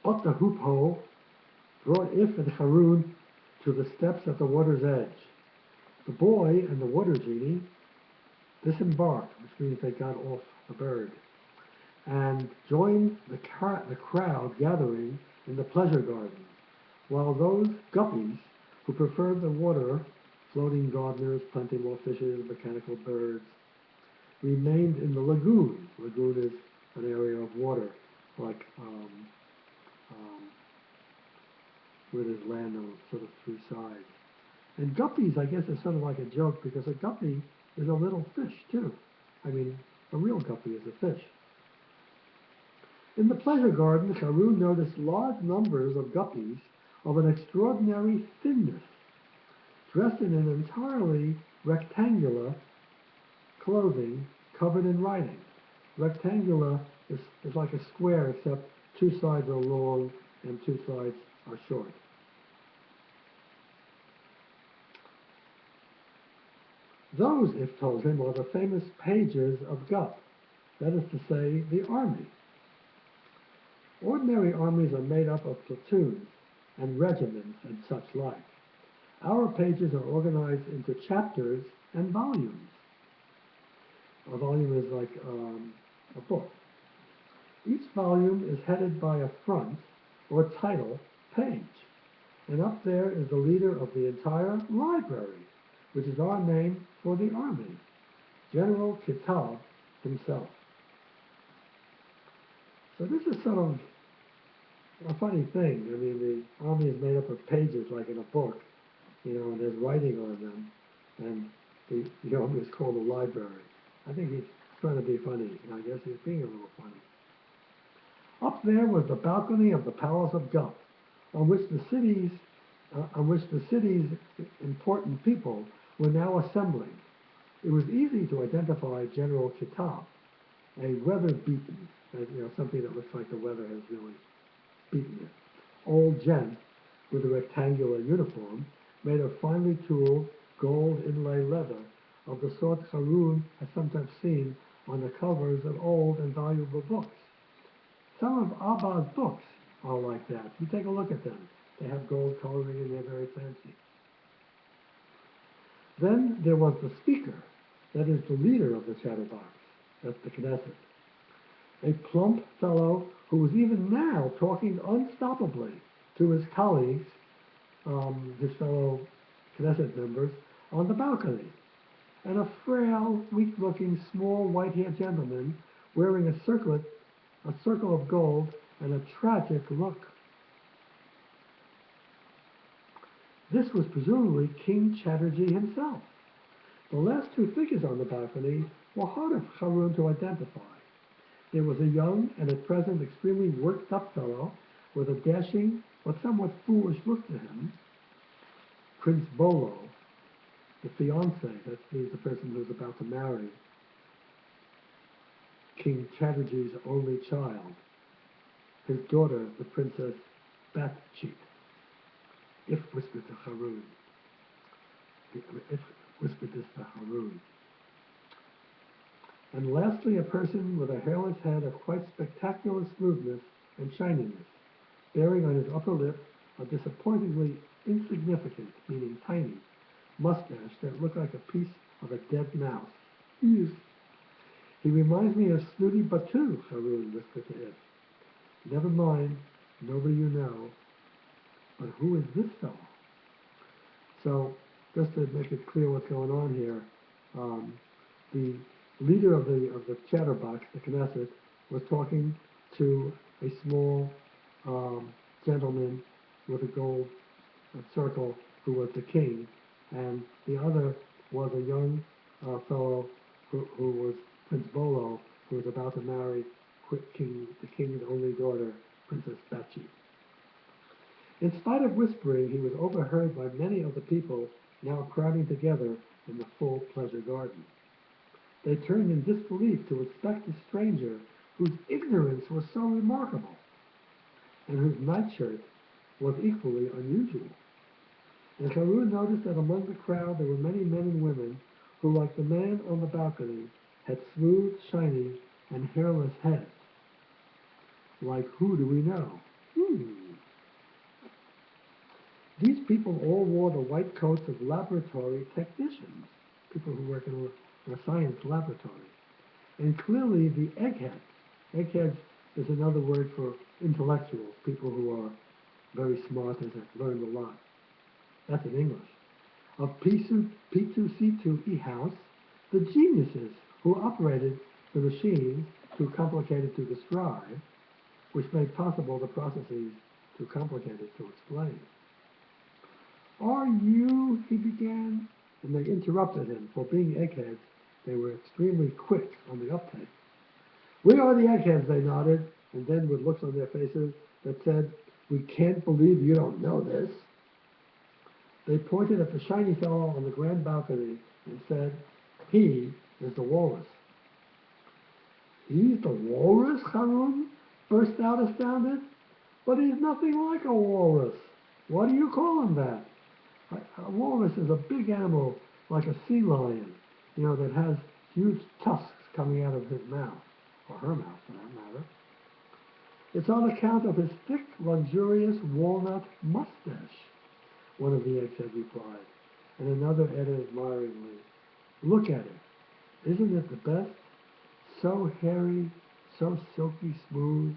But the hoop-ho brought If and Harun to the steps at the water's edge. The boy and the water genie disembarked, which means they got off the bird, and joined the crowd gathering in the pleasure garden, while those guppies who preferred the water, floating gardeners, plenty more fishes, mechanical birds, remained in the lagoon. Lagoon is an area of water, like where there's land on sort of three sides. And guppies, I guess, is sort of like a joke because a guppy is a little fish too. I mean, a real guppy is a fish. In the pleasure garden, Harun noticed large numbers of guppies of an extraordinary thinness, dressed in an entirely rectangular clothing covered in writing. Rectangular is like a square, except two sides are long and two sides are short. Those, If told him, are the famous pages of Gup, that is to say, the army. Ordinary armies are made up of platoons and regiments and such like. Our pages are organized into chapters and volumes. A volume is like a book. Each volume is headed by a front or title page, and up there is the leader of the entire library, which is our name for the army, General Kitab himself. So this is sort of a funny thing. I mean, the army is made up of pages like in a book, and there's writing on them, and the army is called a library. I think he's trying to be funny, and I guess he's being a little funny. Up there was the balcony of the Palace of Gup, on which the city's important people were now assembling. It was easy to identify General Kitab, a weather-beaten, something that looks like the weather has really beaten it, old gent with a rectangular uniform made of finely tooled gold inlay leather of the sort Harun has sometimes seen on the covers of old and valuable books. Some of Abba's books are like that. You take a look at them. They have gold coloring and they're very fancy. Then there was the speaker, that is the leader of the chatterbox, that's the Knesset. A plump fellow who was even now talking unstoppably to his colleagues, his fellow Knesset members, on the balcony. And a frail, weak-looking, small, white-haired gentleman wearing a circle of gold and a tragic look. This was presumably King Chatterjee himself. The last two figures on the balcony were hard for Harun to identify. There was a young and at present extremely worked-up fellow with a dashing but somewhat foolish look to him, Prince Bolo, the fiancé, that means the person who's about to marry King Chatterjee's only child, his daughter, the Princess Batcheat. If whispered to Harun. If whispered this to Harun. And lastly, a person with a hairless head of quite spectacular smoothness and shininess, bearing on his upper lip a disappointingly insignificant, meaning tiny, mustache that looked like a piece of a dead mouse. He reminds me of Snooty Batu, Harun whispered to it. Never mind, nobody you know, but who is this fellow? So, just to make it clear what's going on here, the leader of the chatterbox, the Knesset, was talking to a small gentleman with a gold circle who was the king, and the other was a young fellow who was Prince Bolo, who was about to marry the king's only daughter, Princess Batcheat. In spite of whispering, he was overheard by many of the people now crowding together in the full pleasure garden. They turned in disbelief to inspect the stranger whose ignorance was so remarkable, and whose nightshirt was equally unusual. And Harun noticed that among the crowd there were many men and women who, like the man on the balcony, had smooth, shiny, and hairless heads. Like who do we know? Hmm. These people all wore the white coats of laboratory technicians, people who work in a science laboratory. And clearly the eggheads. Eggheads is another word for intellectuals, people who are very smart and have learned a lot. That's in English. Of P2C2 E-House, the geniuses who operated the machines too complicated to describe, which made possible the processes too complicated to explain. Are you, he began, and they interrupted him, for being eggheads, they were extremely quick on the uptake. We are the eggheads, they nodded, and then with looks on their faces that said, we can't believe you don't know this. They pointed at the shiny fellow on the grand balcony and said, he is the walrus. He's the walrus, Harun burst out astounded. But he's nothing like a walrus. Why do you call him that? A walrus is a big animal like a sea lion, that has huge tusks coming out of his mouth, or her mouth for that matter. It's on account of his thick, luxurious walnut mustache, one of the eggheads replied, and another added admiringly, look at it. Isn't it the best? So hairy, so silky smooth.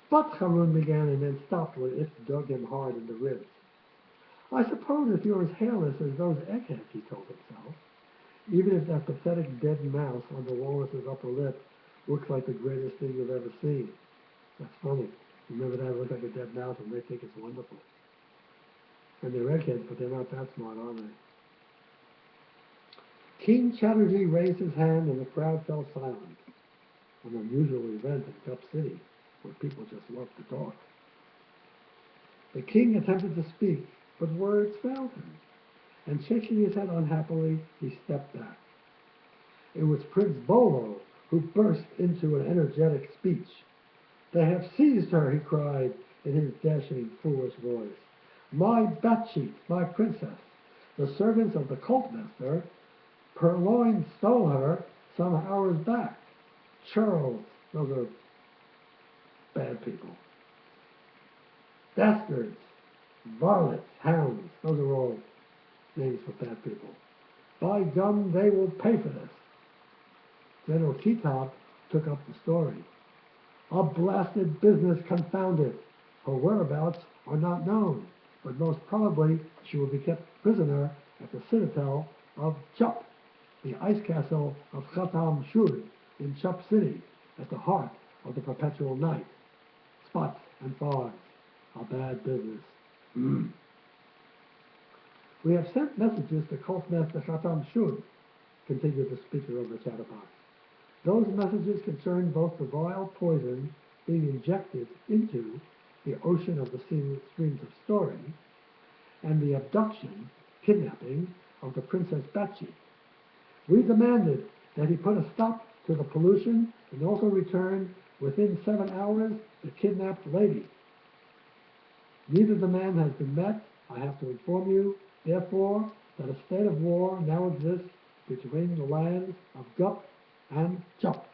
But Harun began and then stopped when it dug him hard in the ribs. I suppose if you're as hairless as those eggheads, he told himself, even if that pathetic dead mouse on the walrus's upper lip looks like the greatest thing you've ever seen. That's funny. Remember that? It looks like a dead mouse and they think it's wonderful. And they're eggheads, but they're not that smart, are they? King Chatterjee raised his hand and the crowd fell silent. An unusual event in Cup City, where people just love to talk. The king attempted to speak, but words failed him, and shaking his head unhappily, he stepped back. It was Prince Bolo who burst into an energetic speech. They have seized her, he cried in his dashing, foolish voice. My Batcheat, my princess, the servants of the cult master, Purloin stole her some hours back. Churls, those are bad people. Dastards, varlets, hounds, those are all names for bad people. By gum, they will pay for this. General T-Top took up the story. A blasted business, confounded. Her whereabouts are not known, but most probably she will be kept prisoner at the citadel of Chup, the ice castle of Yotam in Chup City, at the heart of the perpetual night. Spots and fogs, a bad business. We have sent messages to Cultmaster Yotam continued the speaker of the chatterbox. Those messages concern both the vile poison being injected into the ocean of the streams of story and the abduction, kidnapping of the Princess Batcheat. We demanded that he put a stop to the pollution and also return within 7 hours the kidnapped lady. Neither demand has been met. I have to inform you, therefore, that a state of war now exists between the lands of Gup and Chup.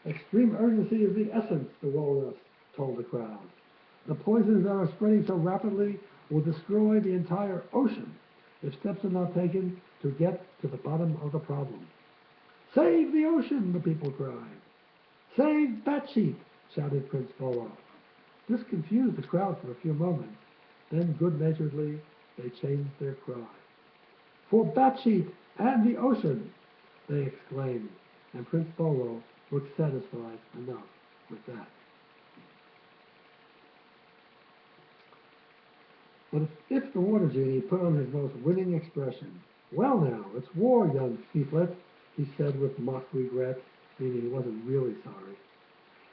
Extreme urgency is the essence, the walrus told the crowd. The poisons that are spreading so rapidly will destroy the entire ocean if steps are not taken to get to the bottom of the problem. Save the ocean, the people cried. Save Batcheat, shouted Prince Bolo. This confused the crowd for a few moments. Then, good-naturedly, they changed their cry. For Batcheat and the ocean, they exclaimed, and Prince Bolo looked satisfied enough with that. But if the water genie put on his most winning expression, well now, it's war, young thieflet, he said with mock regret, meaning he wasn't really sorry.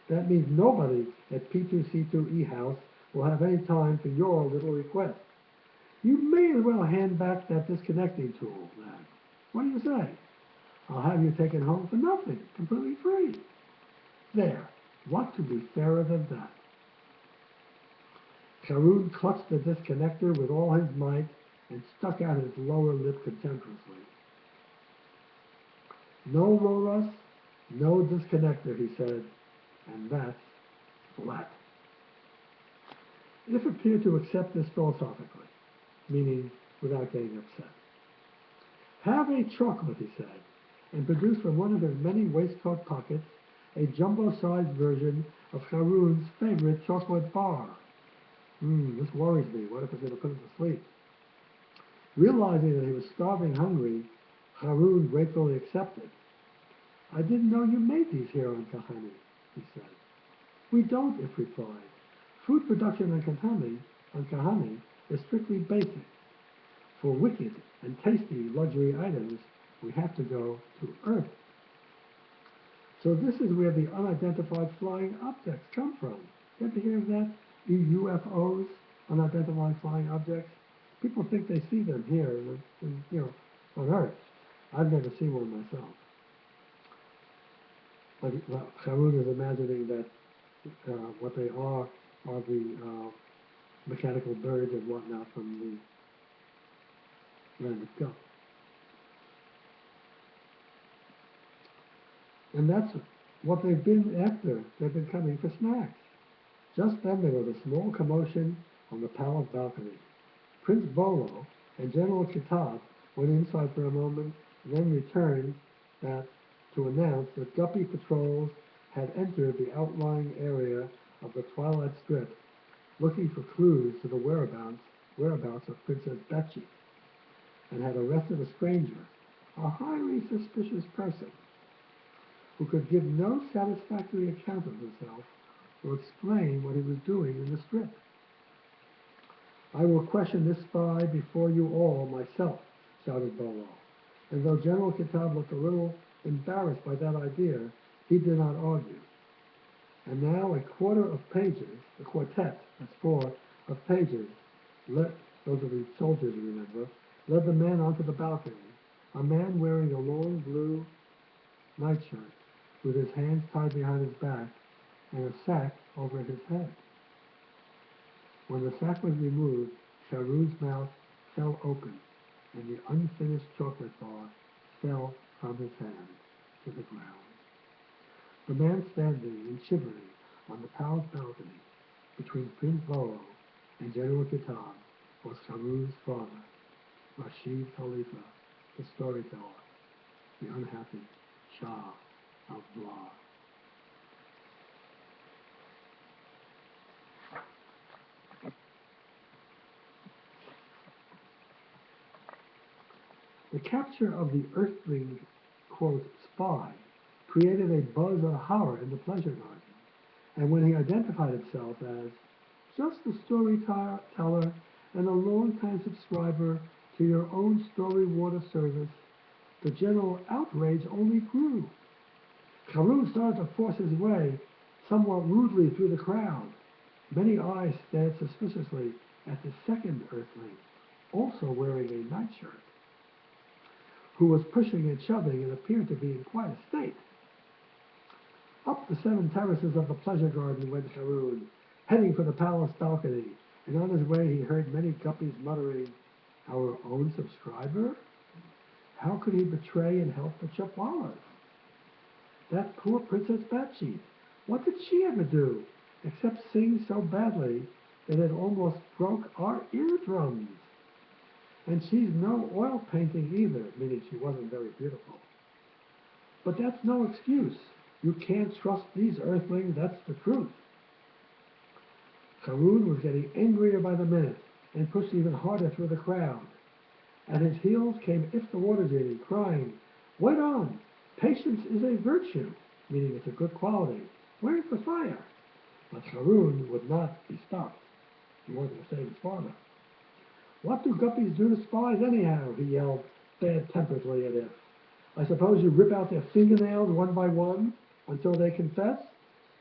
That means nobody at P2C2 E-House will have any time for your little request. You may as well hand back that disconnecting tool, lad. What do you say? I'll have you taken home for nothing, completely free. There, what could be fairer than that? Harun clutched the disconnector with all his might and stuck out his lower lip contemptuously. No walrus, no disconnector, he said, and that's flat. If appeared to accept this philosophically, meaning without getting upset. Have a chocolate, he said, and produced from one of his many waistcoat pockets a jumbo-sized version of Haroun's favorite chocolate bar. This worries me. What if it's going to put him to sleep? Realizing that he was starving hungry, Haroun gratefully accepted. I didn't know you made these here on Kahani, he said. We don't, If replied. Food production on Kahani is strictly basic. For wicked and tasty luxury items, we have to go to Earth. So this is where the unidentified flying objects come from. You ever hear of that? UFOs, unidentified flying objects. People think they see them here, on Earth. I've never seen one myself. But Haroun is imagining that what they are the mechanical birds and whatnot from the land of Go. And that's what they've been after. They've been coming for snacks. Just then there was a small commotion on the palace balcony. Prince Bolo and General Kitab went inside for a moment, and then returned to announce that Guppy patrols had entered the outlying area of the Twilight Strip, looking for clues to the whereabouts of Princess Betsy, and had arrested a stranger, a highly suspicious person, who could give no satisfactory account of himself or explain what he was doing in the strip. I will question this spy before you all myself, shouted Bolo. And though General Kitab looked a little embarrassed by that idea, he did not argue. And now a quartet, that's 4 of pages, those are the soldiers, you remember, led the man onto the balcony, a man wearing a long blue nightshirt with his hands tied behind his back and a sack over his head. When the sack was removed, Haroun's mouth fell open, and the unfinished chocolate bar fell from his hand to the ground. The man standing and shivering on the palace balcony between Prince Bolo and General Kitab was Haroun's father, Rashid Khalifa, the storyteller, the unhappy Shah of Blah. The capture of the Earthling, quote, spy, created a buzz of horror in the pleasure garden, and when he identified himself as just a storyteller and a long-time subscriber to your own story water service, the general outrage only grew. Haroun started to force his way somewhat rudely through the crowd. Many eyes stared suspiciously at the second Earthling, also wearing a nightshirt, who was pushing and shoving and appeared to be in quite a state. Up the 7 terraces of the pleasure garden went Haroun, heading for the palace balcony, and on his way he heard many guppies muttering, "Our own subscriber? How could he betray and help the Chapwalas? That poor Princess Betsy, what did she ever do, except sing so badly that it almost broke our eardrums? And she's no oil painting either," meaning she wasn't very beautiful. "But that's no excuse. You can't trust these Earthlings, that's the truth." Haroun was getting angrier by the minute and pushed even harder through the crowd. At his heels came If the Water Genie, crying, "Wait on! Patience is a virtue," meaning it's a good quality. "Where's the fire?" But Haroun would not be stopped. He wanted to save his father. "What do guppies do to spies anyhow?" he yelled bad-temperedly at If. "I suppose you rip out their fingernails one by one until they confess?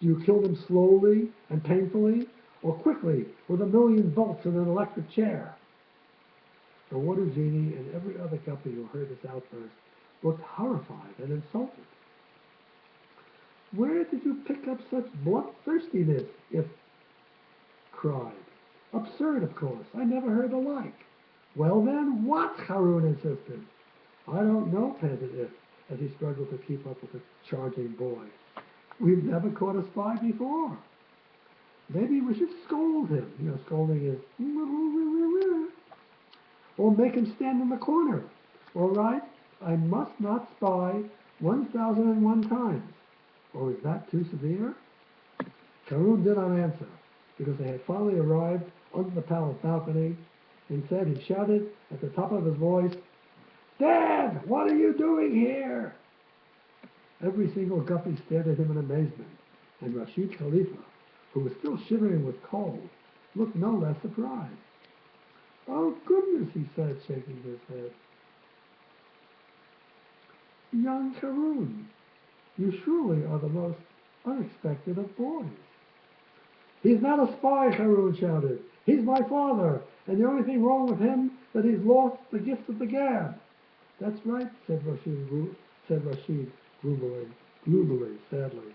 Do you kill them slowly and painfully, or quickly with 1,000,000 bolts and an electric chair?" The Water Genie and every other guppy who heard this outburst looked horrified and insulted. "Where did you pick up such bloodthirstiness?" If cried. "Absurd, of course. I never heard the like." "Well then, what?" Haroun insisted. "I don't know," panted If, as he struggled to keep up with the charging boy. "We've never caught a spy before." Maybe we should scold him. You know, scolding is, or make him stand in the corner. All right, I must not spy 1,001 times. Or is that too severe? Karun did not answer, because they had finally arrived under the palace balcony. Instead, he shouted at the top of his voice, "Dad, what are you doing here?" Every single guppy stared at him in amazement, and Rashid Khalifa, who was still shivering with cold, looked no less surprised. "Oh, goodness," he said, shaking his head. "Young Karun, you surely are the most unexpected of boys." "He's not a spy," Karun shouted. "He's my father, and the only thing wrong with him is that he's lost the gift of the gab." "That's right," said Rashid gloomily, sadly,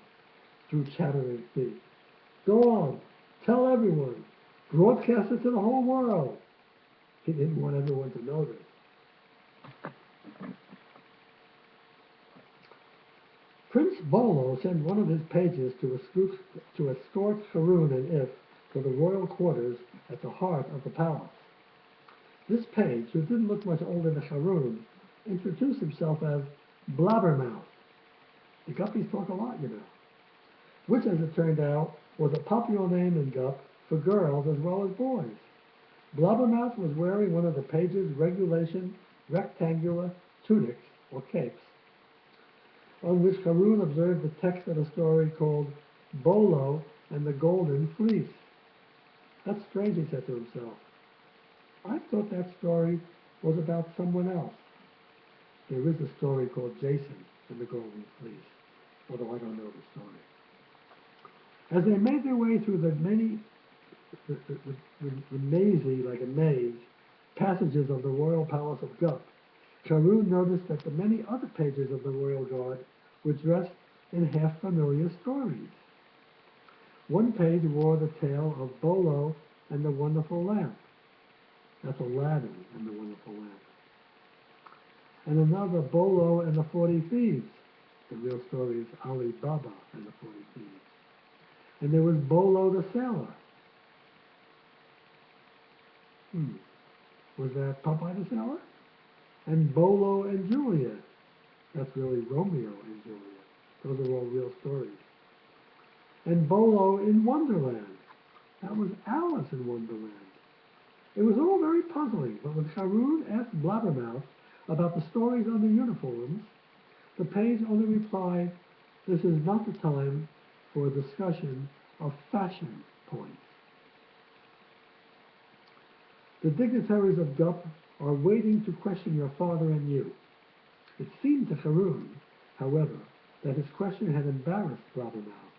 through chattering teeth. "Go on, tell everyone, broadcast it to the whole world." He didn't want everyone to know this. Prince Bolo sent one of his pages to escort Karun and If to the royal quarters at the heart of the palace. This page, who didn't look much older than Karun, introduced himself as Blabbermouth. The guppies talk a lot, you know. Which, as it turned out, was a popular name in Gup for girls as well as boys. Blabbermouth was wearing one of the page's regulation rectangular tunics, or capes, on which Karun observed the text of a story called Bolo and the Golden Fleece. "That's strange," he said to himself. "I thought that story was about someone else." There is a story called Jason and the Golden Fleece, although I don't know the story. As they made their way through the mazy, like a maze, passages of the royal palace of Gup, Karun noticed that the many other pages of the royal guard were dressed in half-familiar stories. One page wore the tale of Bolo and the Wonderful Lamp. That's Aladdin and the Wonderful Lamp. And another, Bolo and the 40 Thieves. The real story is Ali Baba and the 40 Thieves. And there was Bolo the Sailor. Was that Popeye the Sailor? And Bolo and Juliet. That's really Romeo and Juliet. Those are all real stories. And Bolo in Wonderland. That was Alice in Wonderland. It was all very puzzling, but when Karun asked Blabbermouth about the stories on the uniforms, the page only replied, "This is not the time for a discussion of fashion points." The dignitaries of Gup are waiting to question your father and you. It seemed to Karun, however, that his question had embarrassed Blabbermouth,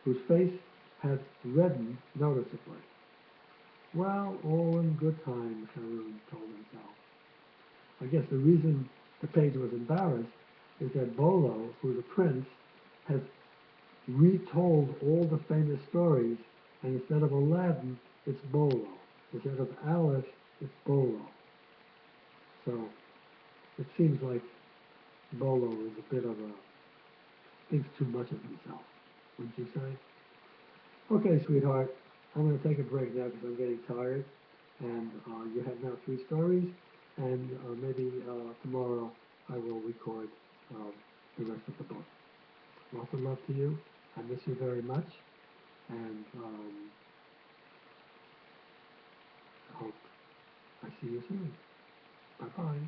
whose face had reddened noticeably. "Well, all in good time," Karun told himself. I guess the reason the page was embarrassed is that Bolo, who's a prince, has retold all the famous stories, and instead of Aladdin, it's Bolo. Instead of Alice, it's Bolo. So it seems like Bolo is a bit of a, thinks too much of himself, wouldn't you say? Okay, sweetheart, I'm going to take a break now because I'm getting tired, and you have now 3 stories, and maybe tomorrow I will record the rest of the book. Lots of love to you. I miss you very much, and I hope I see you soon. Bye-bye.